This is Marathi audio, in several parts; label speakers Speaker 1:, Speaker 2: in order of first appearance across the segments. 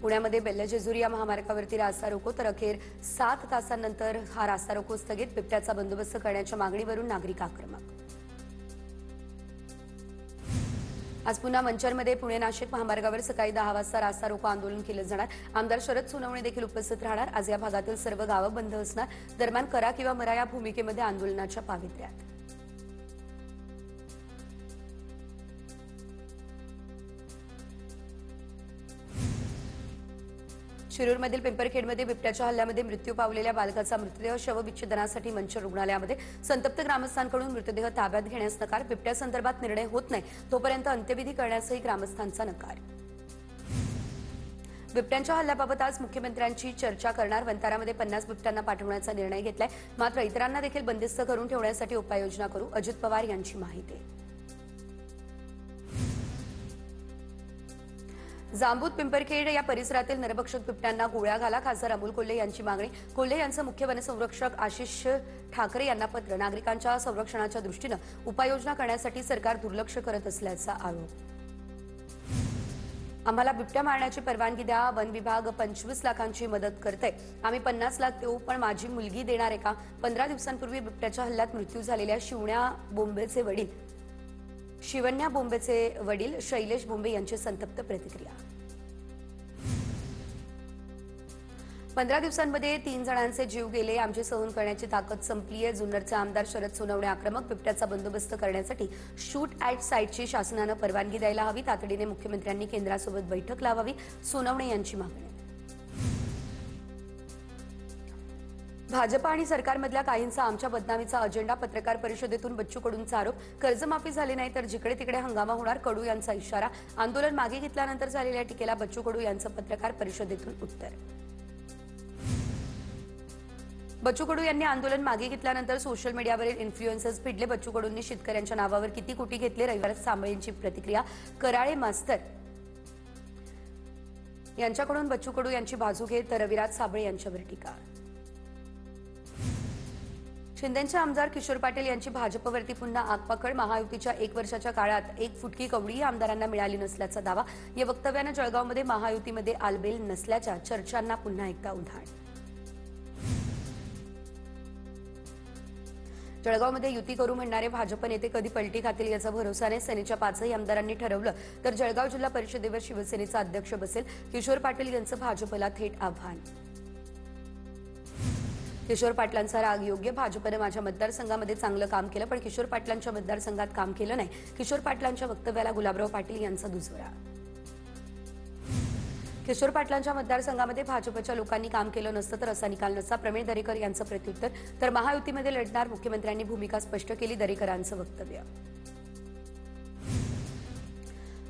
Speaker 1: पुण्यामध्ये बेल्ले-जेजुरी महामार्गावरती रास्ता रोको तर अखेर 7 तासांनंतर हा रास्ता रोको स्थगित। बिबट्याचा बंदोबस्त करण्याच्या मागणीवरून नागरिक आक्रमक। आज पुन्हा मंचरमध्ये पुणे-नाशिक महामार्गावर सकाळी 10 वाजता रास्ता रोको आंदोलन केलं जाणार। आमदार शरद सोनवणे देखील उपस्थित राहणार। आज या भागातील सर्व गावं बंद असणार। दरम्यान करा किंवा मरा या भूमिकेमध्ये आंदोलनाच्या पावित्र्यात। शिरूरमधील पिंपरखेडमध्ये बिबट्याच्या हल्ल्यामध्ये मृत्यू पावलेल्या बालकाचा मृतदेह शवविच्छेदनासाठी मंचर रुग्णालयामध्ये। संतप्त ग्रामस्थांकडून मृतदेह ताब्यात घेण्यास नकार। बिबट्यासंदर्भात निर्णय होत नाही तोपर्यंत अंत्यविधी करण्यासही ग्रामस्थांचा नकार। बिबट्यांच्या हल्ल्याबाबत आज मुख्यमंत्र्यांची चर्चा करणार। वंतारामध्ये 50 बिबट्यांना पाठवण्याचा निर्णय घेतलाय। मात्र इतरांना देखील बंदिस्त करून ठेवण्यासाठी उपाययोजना करू, अजित पवार यांची माहिती। जांबूत पिंपरखेड या परिसरातील नरभक्षक बिबट्यांना गोळ्या घाला, खासदार अमोल कोल्हे यांची मागणी। कोल्हे यांचं मुख्य वनसंरक्षक आशिष ठाकरे यांना पत्र। नागरिकांच्या संरक्षणाच्या दृष्टीनं उपाययोजना करण्यासाठी सरकार दुर्लक्ष करत असल्याचा आरोप। आम्हाला बिबट्या मारण्याची परवानगी द्या, वन विभाग 25 लाखांची मदत करते, आम्ही 50 लाख देऊ, पण माझी मुलगी देणार आहे का? 15 दिवसांपूर्वी बिबट्याच्या हल्ल्यात मृत्यू झालेल्या शिवण्या बोंबेचे वडील शैलेश बोंबे यांची संतप्त प्रतिक्रिया। 15 दिवसांमध्ये 3 जणांचे जीव गेले, आमची सहन करण्याची ताकद संपली आहे। जुन्नरचे आमदार शरद सोनवणे आक्रमक। बिबट्याचा बंदोबस्त करण्यासाठी शूट ॲट साईटची शासनानं परवानगी द्यायला हवी। तातडीने मुख्यमंत्र्यांनी केंद्रासोबत बैठक लावावी, सोनवणे यांची मागणी। भाजप आणि सरकारमधल्या काहींचा आमच्या बदनामीचा अजेंडा। पत्रकार परिषदेतून बच्चू कडूंचा आरोप। कर्जमाफी झाली नाही तर जिकडे तिकडे हंगामा होणार, कडू यांचा इशारा। आंदोलन मागे घेतल्यानंतर झालेल्या टीकेला बच्चू कडू यांचं पत्रकार परिषदेतून उत्तर। बच्चू कडू यांनी आंदोलन मागे घेतल्यानंतर सोशल मीडियावरील इन्फ्लुएन्सर्स भिडले। बच्चू कडूंनी शेतकऱ्यांच्या नावावर किती कोटी घेतले, रविवार सांबळेंची प्रतिक्रिया। कराळे मास्तर यांच्याकडून बच्चू कडू यांची बाजू घेत रविराज साबळे यांच्यावर टीका। शिंदेचे आमदार किशोर पाटील यांची भाजपवरती पुन्हा आगपाखड। महायुतीच्या 1 वर्षाच्या काळात 1 फुटकी कवडीही आमदारांना मिळाली नसल्याचा दावा। या वक्तव्यानं जळगावमध्ये महायुतीमध्ये आलबेल नसल्याच्या चर्चांना पुन्हा एकदा उधाण। जळगावमध्ये युती करू म्हणणारे भाजप नेते कधी पलटी खातील याचा भरोसा नाही। सेनेच्या 5ही आमदारांनी ठरवलं तर जळगाव जिल्हा परिषदेवर शिवसेनेचा अध्यक्ष बसेल। किशोर पाटील यांचं भाजपला थेट आव्हान। किशोर पाटलांचा राग योग्य। भाजपने माझ्या मतदारसंघामध्ये चांगलं काम केलं, पण किशोर पाटलांच्या मतदारसंघात काम केलं नाही। किशोर पाटलांच्या वक्तव्याला गुलाबराव पाटील यांचा दुजोरा। किशोर पाटलांच्या मतदारसंघामध्ये भाजपच्या लोकांनी काम केलं नसतं तर असा निकाल नसता। प्रवीण दरेकर यांचं प्रत्युत्तर। तर महायुतीमध्ये लढणार, मुख्यमंत्र्यांनी भूमिका स्पष्ट केली, दरेकरांचं वक्तव्य।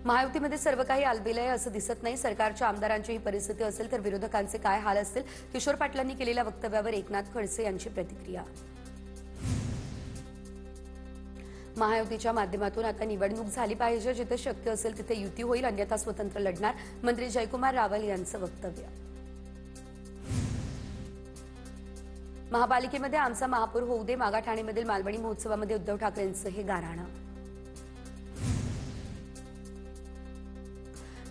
Speaker 1: महायुतीमध्ये सर्व काही आलबेल आहे असं दिसत नाही। सरकारच्या आमदारांची ही परिस्थिती असेल तर विरोधकांचे काय हाल असतील? किशोर पाटलांनी केलेल्या वक्तव्यावर एकनाथ खडसे यांची प्रतिक्रिया। महायुतीच्या माध्यमातून आता निवडणूक झाली पाहिजे, जिथे शक्य असेल तिथे युती होईल, अन्यथा स्वतंत्र लढणार, मंत्री जयकुमार रावल यांचं वक्तव्य। महापालिकेमध्ये आमचा महापौर होऊ दे, मागाठाणेमधील मालवणी महोत्सवामध्ये उद्धव ठाकरेंचं हे गाऱ्हाणं।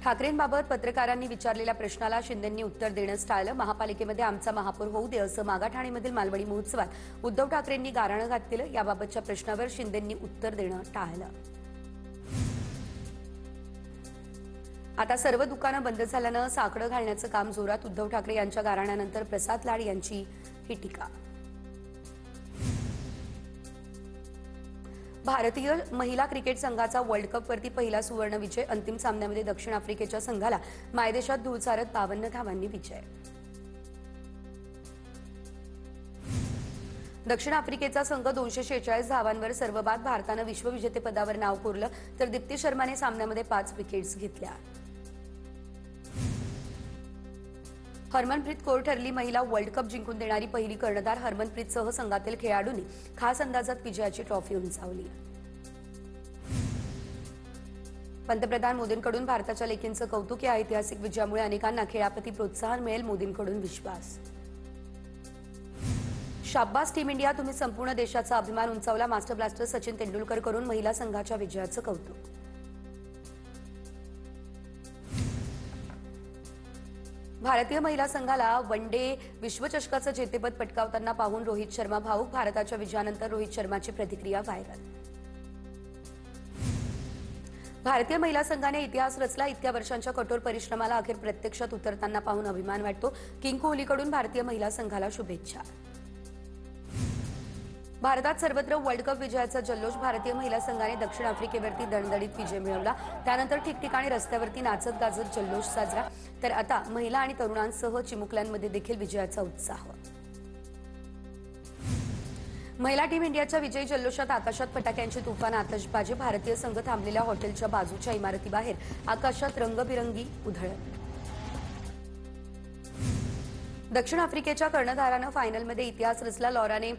Speaker 1: ठाकरेंबाबत पत्रकारांनी विचारलेल्या प्रश्नाला शिंदेंनी उत्तर देणंच टाळलं। महापालिकेमध्ये आमचा महापौर होऊ दे असं मागाठाणेमधील मालवणी महोत्सवात उद्धव ठाकरेंनी गाऱ्हाणं घातलेलं। याबाबतच्या प्रश्नावर शिंदेंनी उत्तर देणं टाळलं। आता सर्व दुकानं बंद झाल्यानं साकडं घालण्याचं काम जोरात। उद्धव ठाकरे यांच्या गाऱ्हाण्यानंतर प्रसाद लाड यांची ही टीका। भारतीय महिला क्रिकेट संघाचा वर्ल्ड कपवरती पहिला सुवर्ण विजय। अंतिम सामन्यामध्ये दक्षिण आफ्रिकेच्या संघाला मायदेशात धूळ चारत 52 धावांनी विजय। दक्षिण आफ्रिकेचा संघ 246 धावांवर सर्वबाद। भारतानं विश्वविजेतेपदावर नाव कोरलं तर दीप्ती शर्माने सामन्यामध्ये 5 विकेट्स घेतल्या। हरमनप्रीत कौर ठरली महिला वर्ल्ड कप जिंकून देणारी पहिली कर्णधार। हरमनप्रीतसह संघातील खेळाडूंनी खास अंदाजात विजयाची ट्रॉफी उंचावली। पंतप्रधान मोदींकडून भारताच्या लेकींचं कौतुक। या ऐतिहासिक विजयामुळे अनेकांना खेळाप्रती प्रोत्साहन मिळेल, मोदींकडून विश्वास। शाब्बास टीम इंडिया, तुम्ही संपूर्ण देशाचा अभिमान उंचावला। मास्टर ब्लास्टर सचिन तेंडुलकर करून महिला संघाच्या विजयाचं कौतुक। भारतीय महिला संघाला वन डे विश्वचषकाचं जेतेपद पटकावताना पाहून रोहित शर्मा भावुक. भारताच्या विजयानंतर रोहित शर्माची प्रतिक्रिया व्हायरल. भारतीय महिला संघाने इतिहास रचला. इतक्या वर्षांच्या कठोर परिश्रमाला अखेर प्रत्यक्षात उतरताना पाहून अभिमान वाटतो. किंग कोहलीकडून भारतीय महिला संघाला शुभेच्छा. भारतात सर्वत्र वर्ल्ड कप विजयाचा जल्लोष. भारतीय महिला संघाने दक्षिण आफ्रिकेवरती दणदणीत विजय मिळवला. त्यानंतर ठिकठिकाणी रस्त्यावरती नाचत गाजत जल्लोष साजरा. तर आता महिला आणि तरुणांसह चिमुकल्यांमध्ये देखील विजयाचा उत्साह. महिला टीम इंडियाच्या विजयी जल्लोषात आकाशात फटाक्यांची तुफान आतषबाजी. भारतीय संघ थांबलेल्या हॉटेलच्या बाजूच्या इमारतीबाहेर आकाशात रंगबिरंगी उधळण. दक्षिण आफ्रिकेच्या कर्णधारानं फायनलमध्ये इतिहास रचला. लॉराने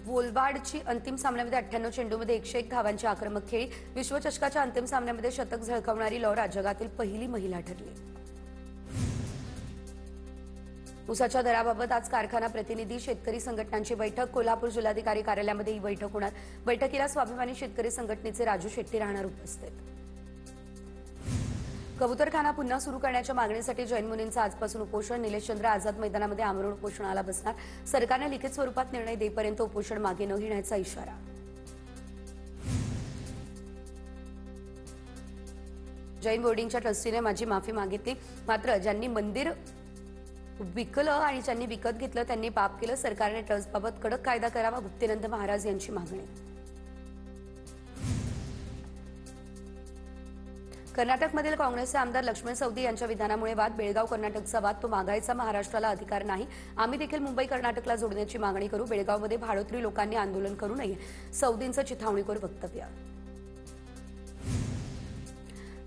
Speaker 1: वोलवार्डची अंतिम सामन्यामध्ये 98 चेंडूमध्ये 101 धावांची आक्रमक खेळी. विश्वचषकाच्या अंतिम सामन्यामध्ये शतक झळकावणारी लॉरा जगातील पहिली महिला ठरली. ऊसाच्या दराबाबत आज कारखाना प्रतिनिधी शेतकरी संघटनांची बैठक. कोल्हापूर जिल्हाधिकारी कार्यालयामध्ये ही बैठक होणार. बैठकीला स्वाभिमानी शेतकरी संघटनेचे राजू शेट्टी राहणार उपस्थित. कबूतरखाना पुन्हा सुरू करण्याच्या मागणीसाठी जैन मुनींचं आजपासून उपोषण. निलेशचंद्र आझाद मैदानामध्ये आमरण उपोषणाला बसणार. सरकारने लिखित स्वरूपात निर्णय देईपर्यंत उपोषण मागे न घेण्याचा इशारा. जैन बोर्डिंगच्या ट्रस्टीने माझी माफी मागितली. मात्र ज्यांनी मंदिर विकलं आणि ज्यांनी विकत घेतलं त्यांनी पाप केलं. सरकारने ट्रस्टबाबत कडक कायदा करावा. गुप्तेनंद महाराज यांची मागणी. कर्नाटकमधील काँग्रेसचे आमदार लक्ष्मण सवदी यांच्या विधानामुळे वाद. बेळगाव कर्नाटकचा वाद तो मागायचा महाराष्ट्राला अधिकार नाही. आम्ही देखील मुंबई कर्नाटकला जोडण्याची मागणी करू. बेळगावमध्ये भाडोत्री लोकांनी आंदोलन करू नये. सवदींचं चिथावणीखोर वक्तव्य.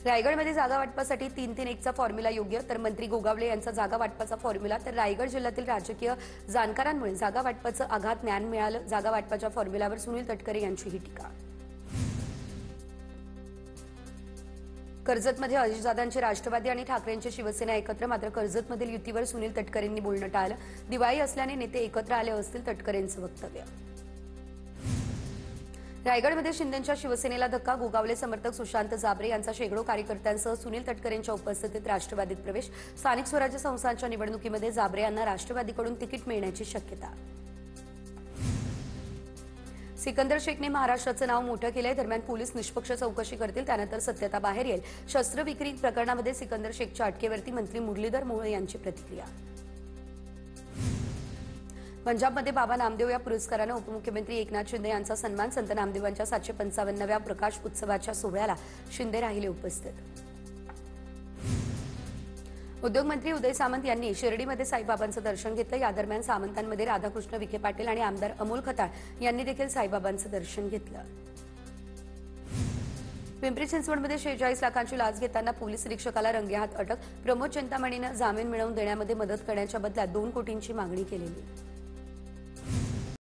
Speaker 1: रायगडमध्ये जागा वाटपासाठी 3-3-1चा फॉर्म्युला योग्य. तर मंत्री गोगावले यांचा जागा वाटपाचा फॉर्म्युला. तर रायगड जिल्ह्यातील राजकीय जाणकारांमुळे जागा वाटपाचं आघात ज्ञान मिळालं. जागा वाटपाच्या फॉर्म्युलावर सुनील तटकरे यांची ही टीका. कर्जतमध्ये अजितदादांचे राष्ट्रवादी आणि ठाकरेंची शिवसेना एकत्र. मात्र कर्जतमधील युतीवर सुनील तटकरेंनी बोलणं टाळलं. दिवाळी असल्याने नेते एकत्र आले असतील, तटकरेंचं वक्तव्य. रायगडमध्ये शिंदेंच्या शिवसेनेला धक्का. गोगावले समर्थक सुशांत जाबरे यांचा शेकडो कार्यकर्त्यांसह सुनील तटकरेंच्या उपस्थितीत राष्ट्रवादीत प्रवेश. स्थानिक स्वराज्य संस्थांच्या निवडणुकीमध्ये जाबरे यांना राष्ट्रवादीकडून तिकीट मिळण्याची शक्यता. सिकंदर शेखने महाराष्ट्राचं नाव मोठं केलंय. दरम्यान पोलीस निष्पक्ष चौकशी करतील, त्यानंतर सत्यता बाहेर येईल. शस्त्र विक्री प्रकरणामध्ये सिकंदर शेखच्या अटकेवरती मंत्री मुरलीधर मोहोळ यांची प्रतिक्रिया. पंजाबमध्ये बाबा नामदेव या पुरस्कारानं उपमुख्यमंत्री एकनाथ शिंदे यांचा सन्मान. संत नामदेवांच्या 755व्या प्रकाश उत्सवाच्या सोहळ्याला शिंदे राहिले उपस्थित. उद्योगमंत्री उदय सामंत यांनी शिर्डीमध्ये साईबाबांचं दर्शन घेतलं. या दरम्यान सामंतांमध्ये राधाकृष्ण विखे पाटील आणि आमदार अमोल खताळ यांनी देखील साईबाबांचं दर्शन घेतलं. पिंपरी चिंचवडमध्ये 46 लाखांची लाच घेताना पोलीस निरीक्षकाला रंगेहात अटक. प्रमोद चिंतामणीनं जामीन मिळवून देण्यामध्ये मदत करण्याच्या बदल्यात 2 कोटींची मागणी केलेली.